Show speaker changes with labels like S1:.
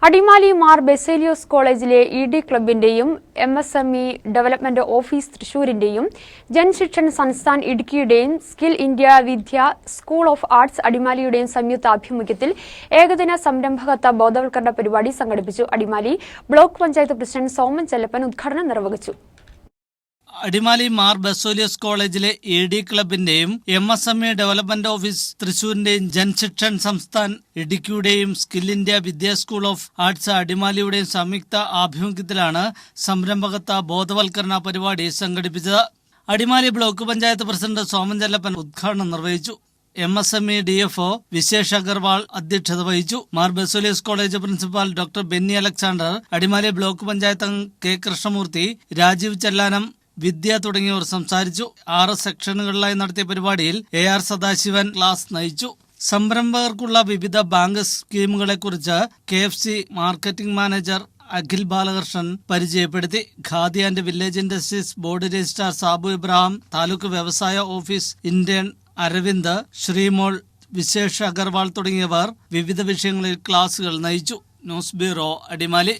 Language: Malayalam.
S1: അടിമാലി മാർ ബെസേലിയോസ് കോളേജിലെ ഇ.ഡി ക്ലബിന്റെയും എം.എസ്.എം.ഇ ഡെവലപ്മെന്റ് ഓഫീസ് തൃശൂരിന്റെയും ജൻശിക്ഷൻ സംസ്ഥാൻ ഇടുക്കിയുടെയും skill India Vidya school of arts അടിമാലിയുടെയും സംയുക്ത ആഭിമുഖ്യത്തിൽ ഏകദിന സംരംഭകത്വ ബോധവൽക്കരണ പരിപാടി സംഘടിപ്പിച്ചു. അടിമാലി ബ്ലോക്ക് പഞ്ചായത്ത് പ്രസിഡന്റ് സോമൻ ചെല്ലപ്പൻ ഉദ്ഘാടനം നിർവഹിച്ചു.
S2: അടിമാലി മാർ ബെസേലിയോസ് കോളേജിലെ ഇ.ഡി ക്ലബിന്റെയും എം.എസ്.എം.ഇ ഡെവലപ്മെന്റ് ഓഫീസ് തൃശൂരിന്റെയും ജൻശിക്ഷൻ സംസ്ഥാൻ ഇടുക്കിയുടെയും skill India Vidya school of arts അടിമാലിയുടെയും സംയുക്ത ആഭിമുഖ്യത്തിലാണ് സംരംഭകത്വ ബോധവൽക്കരണ പരിപാടി സംഘടിപ്പിച്ചത്. അടിമാലി ബ്ലോക്ക് പഞ്ചായത്ത് പ്രസിഡന്റ് സോമൻ ചെല്ലപ്പൻ ഉദ്ഘാടനം നിർവഹിച്ചു. എം.എസ്.എം.ഇ DFO വിശേഷ് അഗർവാൾ അധ്യക്ഷത വഹിച്ചു. Mar Baselios college principal doctor Benny Alexander, Adimali block panchayat അംഗം കെ കൃഷ്ണമൂർത്തി, രാജീവ് ചെല്ലാനം, വിദ്യ തുടങ്ങിയവർ സംസാരിച്ചു. 6 സെക്ഷനുകളിലായി നടത്തിയ പരിപാടിയിൽ AR സദാശിവൻ ക്ലാസ് നയിച്ചു. സംരംഭകർക്കുള്ള വിവിധ ബാങ്ക് സ്കീമുകളെക്കുറിച്ച് KFC marketing manager Akhil Balakrishnan പരിചയപ്പെടുത്തി. Khadi and village industries board registrar Sabu Ibrahim, taluk വ്യവസായ ഓഫീസ് ഇന്റേൺ അരവിന്ദ്, ശ്രീമോൾ, വിശേഷ് അഗർവാൾ തുടങ്ങിയവർ വിവിധ വിഷയങ്ങളിൽ ക്ലാസുകൾ നയിച്ചു. News bureau, Adimali.